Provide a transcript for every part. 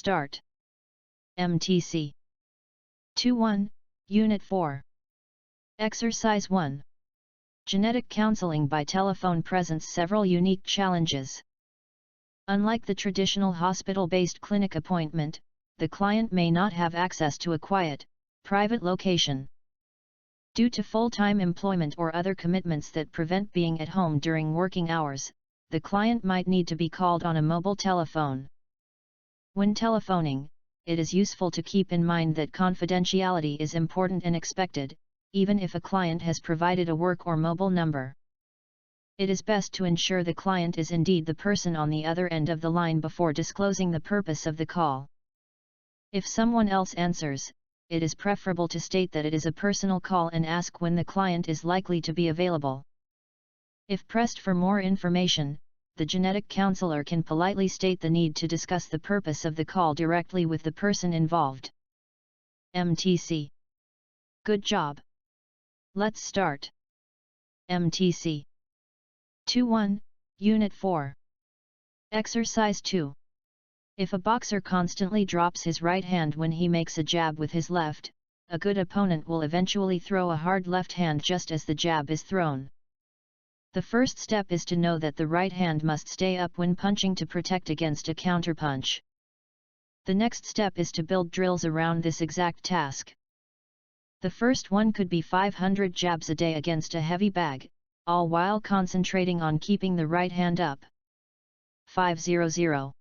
Start. MTC 2-1, Unit 4. Exercise 1. Genetic counseling by telephone presents several unique challenges. Unlike the traditional hospital-based clinic appointment, the client may not have access to a quiet, private location. Due to full-time employment or other commitments that prevent being at home during working hours, the client might need to be called on a mobile telephone. When telephoning, it is useful to keep in mind that confidentiality is important and expected, even if a client has provided a work or mobile number. It is best to ensure the client is indeed the person on the other end of the line before disclosing the purpose of the call. If someone else answers, it is preferable to state that it is a personal call and ask when the client is likely to be available. If pressed for more information, the genetic counselor can politely state the need to discuss the purpose of the call directly with the person involved. MTC. Good job. Let's start. MTC 2-1, Unit 4. Exercise 2. If a boxer constantly drops his right hand when he makes a jab with his left, a good opponent will eventually throw a hard left hand just as the jab is thrown. The first step is to know that the right hand must stay up when punching to protect against a counterpunch. The next step is to build drills around this exact task. The first one could be 500 jabs a day against a heavy bag, all while concentrating on keeping the right hand up. 500.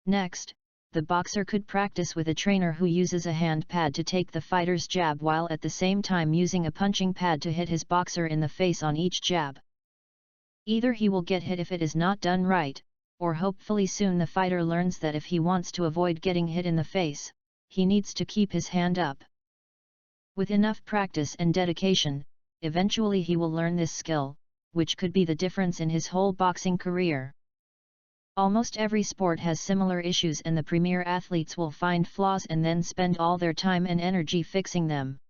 Next, the boxer could practice with a trainer who uses a hand pad to take the fighter's jab while at the same time using a punching pad to hit his boxer in the face on each jab. Either he will get hit if it is not done right, or hopefully soon the fighter learns that if he wants to avoid getting hit in the face, he needs to keep his hand up. With enough practice and dedication, eventually he will learn this skill, which could be the difference in his whole boxing career. Almost every sport has similar issues and the premier athletes will find flaws and then spend all their time and energy fixing them.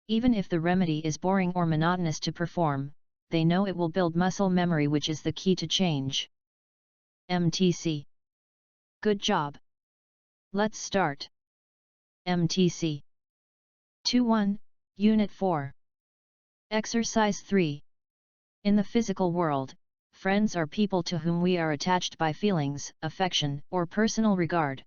Even if the remedy is boring or monotonous to perform, they know it will build muscle memory, which is the key to change. MTC. Good job. Let's start. MTC 2-1, Unit 4. Exercise 3. In the physical world, friends are people to whom we are attached by feelings, affection, or personal regard.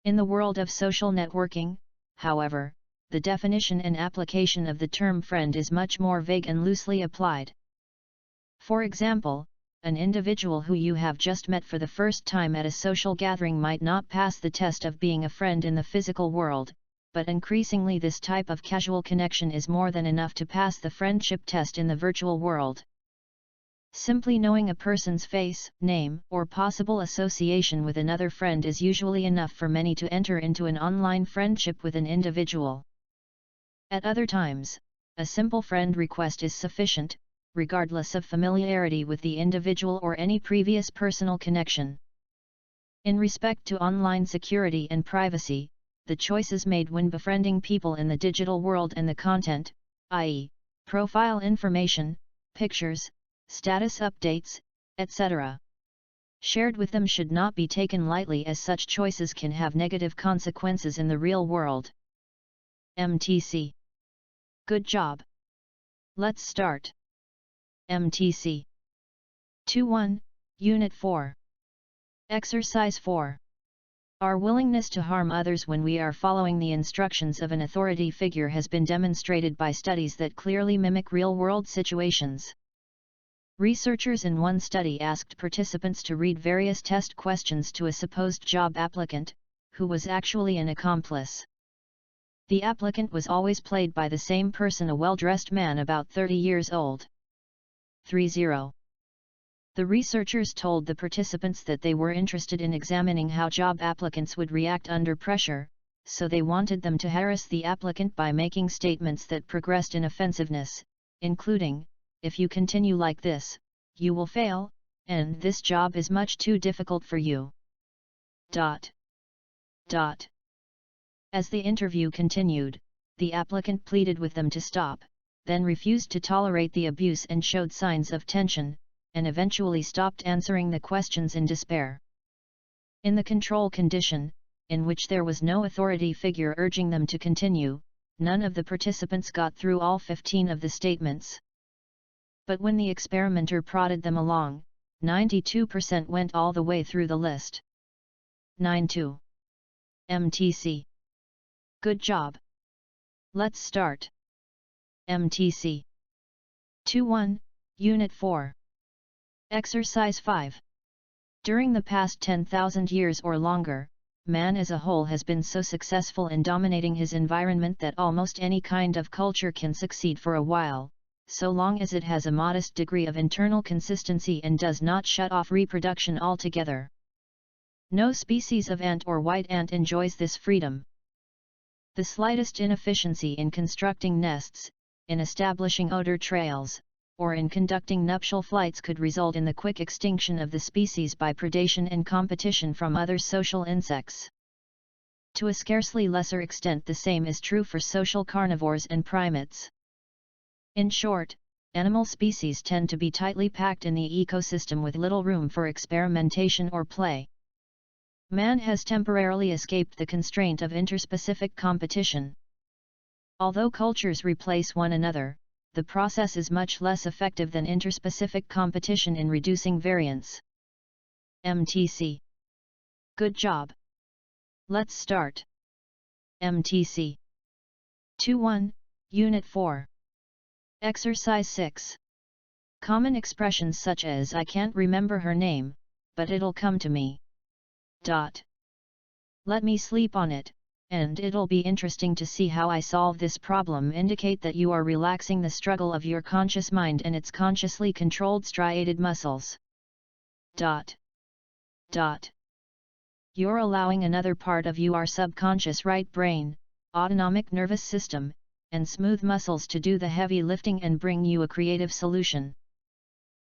In the world of social networking, however, the definition and application of the term friend is much more vague and loosely applied. For example, an individual who you have just met for the first time at a social gathering might not pass the test of being a friend in the physical world, but increasingly this type of casual connection is more than enough to pass the friendship test in the virtual world. Simply knowing a person's face, name, or possible association with another friend is usually enough for many to enter into an online friendship with an individual. At other times, a simple friend request is sufficient, regardless of familiarity with the individual or any previous personal connection. In respect to online security and privacy, the choices made when befriending people in the digital world and the content, i.e., profile information, pictures, status updates, etc., shared with them should not be taken lightly, as such choices can have negative consequences in the real world. MTC. Good job. Let's start. MTC 2-1, Unit 4. Exercise 4. Our willingness to harm others when we are following the instructions of an authority figure has been demonstrated by studies that clearly mimic real-world situations. Researchers in one study asked participants to read various test questions to a supposed job applicant, who was actually an accomplice. The applicant was always played by the same person, a well-dressed man about 30 years old. 30. The researchers told the participants that they were interested in examining how job applicants would react under pressure, so they wanted them to harass the applicant by making statements that progressed in offensiveness, including, "If you continue like this, you will fail, and this job is much too difficult for you." As the interview continued, the applicant pleaded with them to stop, then refused to tolerate the abuse and showed signs of tension, and eventually stopped answering the questions in despair. In the control condition, in which there was no authority figure urging them to continue, none of the participants got through all 15 of the statements. But when the experimenter prodded them along, 92% went all the way through the list. 9.2. MTC. Good job. Let's start. MTC. 2.1, Unit 4. Exercise 5. During the past 10,000 years or longer, man as a whole has been so successful in dominating his environment that almost any kind of culture can succeed for a while, so long as it has a modest degree of internal consistency and does not shut off reproduction altogether. No species of ant or white ant enjoys this freedom. The slightest inefficiency in constructing nests, in establishing odor trails, or in conducting nuptial flights could result in the quick extinction of the species by predation and competition from other social insects. To a scarcely lesser extent, the same is true for social carnivores and primates. In short, animal species tend to be tightly packed in the ecosystem with little room for experimentation or play. Man has temporarily escaped the constraint of interspecific competition. Although cultures replace one another, the process is much less effective than interspecific competition in reducing variance. MTC. Good job. Let's start. MTC. 2.1, Unit 4. Exercise 6. Common expressions such as "I can't remember her name, but it'll come to me." Let me sleep on it, and it'll be interesting to see how I solve this problem indicate that you are relaxing the struggle of your conscious mind and its consciously controlled striated muscles. You're allowing another part of your subconscious right brain, autonomic nervous system, and smooth muscles to do the heavy lifting and bring you a creative solution.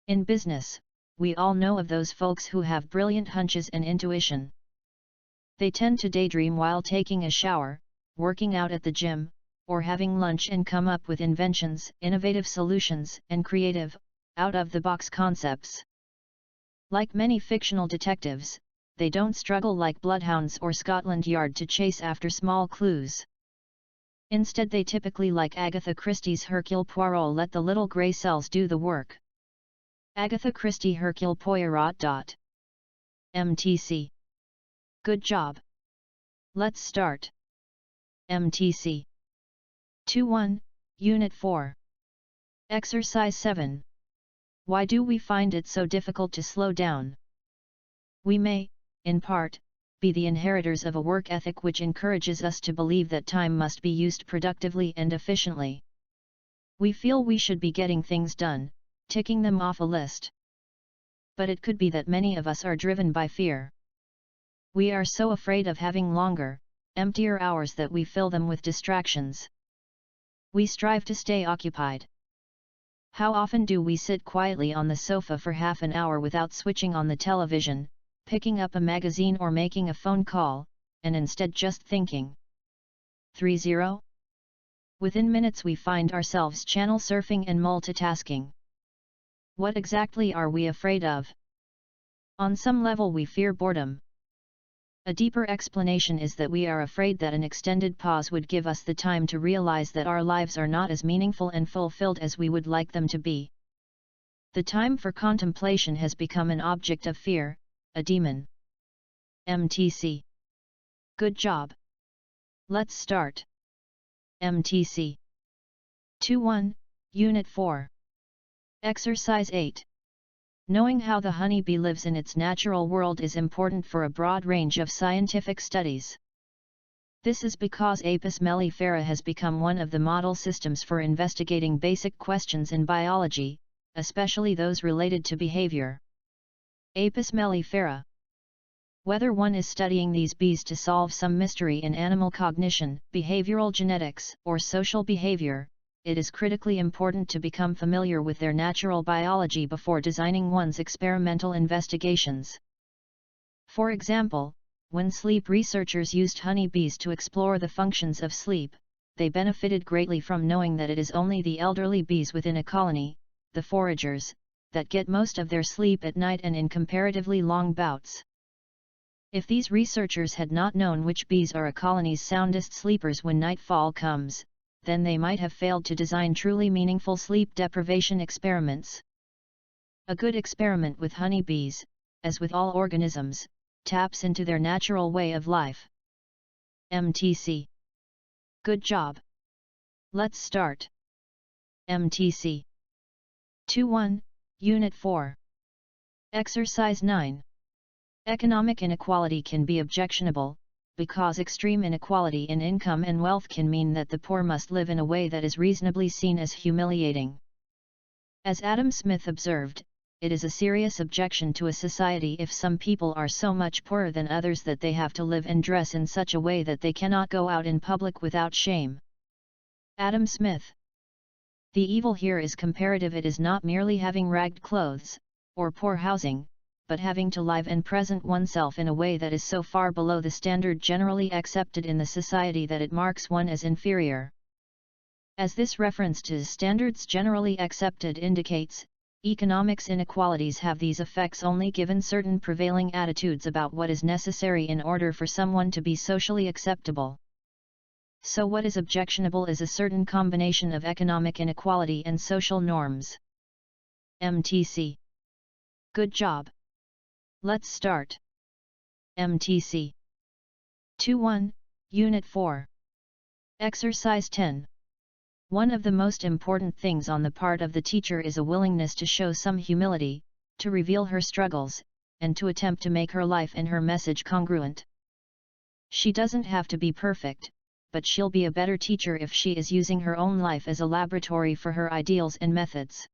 In business, we all know of those folks who have brilliant hunches and intuition. They tend to daydream while taking a shower, working out at the gym, or having lunch and come up with inventions, innovative solutions, and creative, out-of-the-box concepts. Like many fictional detectives, they don't struggle like bloodhounds or Scotland Yard to chase after small clues. Instead, they typically, like Agatha Christie's Hercule Poirot, let the little grey cells do the work. Agatha Christie Hercule Poirot. MTC. Good job. Let's start. MTC. 2.1, Unit 4. Exercise 7. Why do we find it so difficult to slow down? We may, in part, be the inheritors of a work ethic which encourages us to believe that time must be used productively and efficiently. We feel we should be getting things done, ticking them off a list. But it could be that many of us are driven by fear. We are so afraid of having longer, emptier hours that we fill them with distractions. We strive to stay occupied. How often do we sit quietly on the sofa for half an hour without switching on the television, picking up a magazine or making a phone call, and instead just thinking? 3.0. Within minutes we find ourselves channel surfing and multitasking. What exactly are we afraid of? On some level we fear boredom. A deeper explanation is that we are afraid that an extended pause would give us the time to realize that our lives are not as meaningful and fulfilled as we would like them to be. The time for contemplation has become an object of fear, a demon. MTC. Good job. Let's start. MTC. 2.1, Unit 4. Exercise 8. Knowing how the honeybee lives in its natural world is important for a broad range of scientific studies. This is because Apis mellifera has become one of the model systems for investigating basic questions in biology, especially those related to behavior. Apis mellifera. Whether one is studying these bees to solve some mystery in animal cognition, behavioral genetics, or social behavior, it is critically important to become familiar with their natural biology before designing one's experimental investigations. For example, when sleep researchers used honeybees to explore the functions of sleep, they benefited greatly from knowing that it is only the elderly bees within a colony, the foragers, that get most of their sleep at night and in comparatively long bouts. If these researchers had not known which bees are a colony's soundest sleepers when nightfall comes, then they might have failed to design truly meaningful sleep deprivation experiments. A good experiment with honeybees, as with all organisms, taps into their natural way of life. MTC. Good job. Let's start. MTC 2.1, Unit 4. Exercise 9. Economic inequality can be objectionable, because extreme inequality in income and wealth can mean that the poor must live in a way that is reasonably seen as humiliating. As Adam Smith observed, it is a serious objection to a society if some people are so much poorer than others that they have to live and dress in such a way that they cannot go out in public without shame. Adam Smith. The evil here is comparative. It is not merely having ragged clothes, or poor housing, but having to live and present oneself in a way that is so far below the standard generally accepted in the society that it marks one as inferior. As this reference to standards generally accepted indicates, economics inequalities have these effects only given certain prevailing attitudes about what is necessary in order for someone to be socially acceptable. So what is objectionable is a certain combination of economic inequality and social norms. MTC. Good job. Let's start. MTC 2.1, Unit 4. Exercise 10. One of the most important things on the part of the teacher is a willingness to show some humility, to reveal her struggles, and to attempt to make her life and her message congruent. She doesn't have to be perfect, but she'll be a better teacher if she is using her own life as a laboratory for her ideals and methods.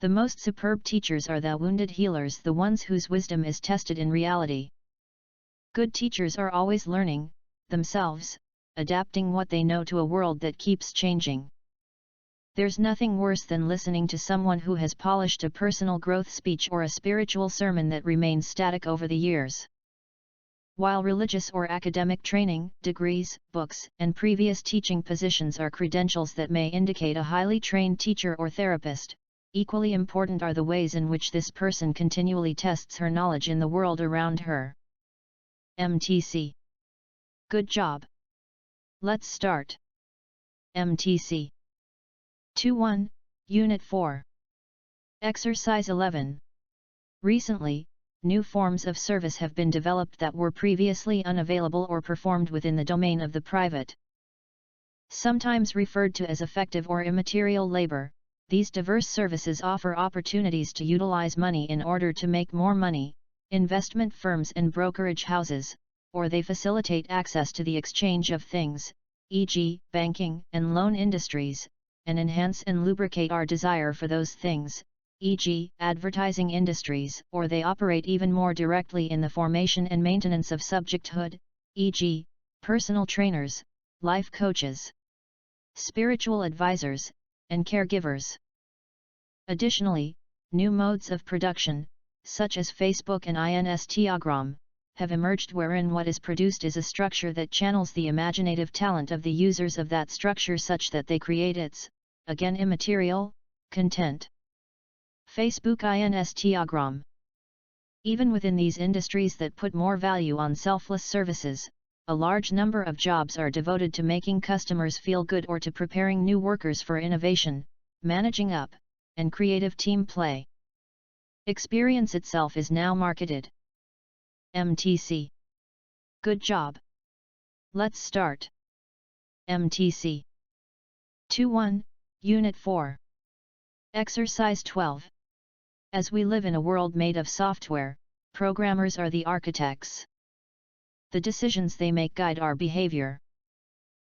The most superb teachers are the wounded healers, the ones whose wisdom is tested in reality. Good teachers are always learning, themselves, adapting what they know to a world that keeps changing. There's nothing worse than listening to someone who has polished a personal growth speech or a spiritual sermon that remains static over the years. While religious or academic training, degrees, books, and previous teaching positions are credentials that may indicate a highly trained teacher or therapist, equally important are the ways in which this person continually tests her knowledge in the world around her. MTC. Good job. Let's start. MTC 2.1, Unit 4. Exercise 11. Recently, new forms of service have been developed that were previously unavailable or performed within the domain of the private. Sometimes referred to as effective or immaterial labor, these diverse services offer opportunities to utilize money in order to make more money, investment firms and brokerage houses, or they facilitate access to the exchange of things, e.g., banking and loan industries, and enhance and lubricate our desire for those things, e.g., advertising industries, or they operate even more directly in the formation and maintenance of subjecthood, e.g., personal trainers, life coaches, spiritual advisors, and caregivers. Additionally, new modes of production, such as Facebook and Instagram, have emerged wherein what is produced is a structure that channels the imaginative talent of the users of that structure such that they create its, again immaterial, content. Facebook Instagram. Even within these industries that put more value on selfless services, a large number of jobs are devoted to making customers feel good or to preparing new workers for innovation, managing up, and creative team play. Experience itself is now marketed. MTC. Good job. Let's start. MTC 2.1, Unit 4. Exercise 12. As we live in a world made of software, programmers are the architects. The decisions they make guide our behavior.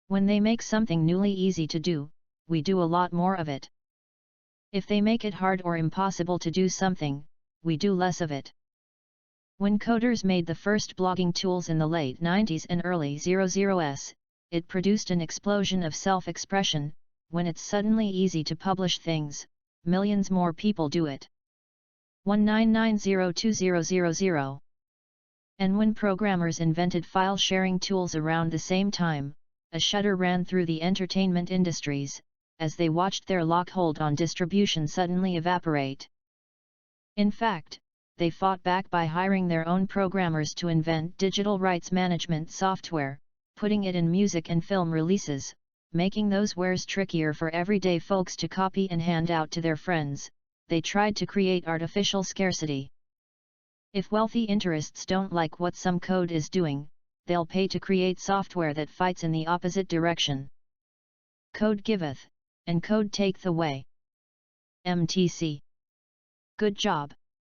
When they make something newly easy to do, we do a lot more of it. If they make it hard or impossible to do something, we do less of it. When coders made the first blogging tools in the late 90s and early 00s, it produced an explosion of self-expression. When it's suddenly easy to publish things, millions more people do it. 199020000. And when programmers invented file-sharing tools around the same time, a shudder ran through the entertainment industries, as they watched their lockhold on distribution suddenly evaporate. In fact, they fought back by hiring their own programmers to invent digital rights management software, putting it in music and film releases, making those wares trickier for everyday folks to copy and hand out to their friends. They tried to create artificial scarcity. If wealthy interests don't like what some code is doing, they'll pay to create software that fights in the opposite direction. Code giveth, and code taketh away. MTC. Good job.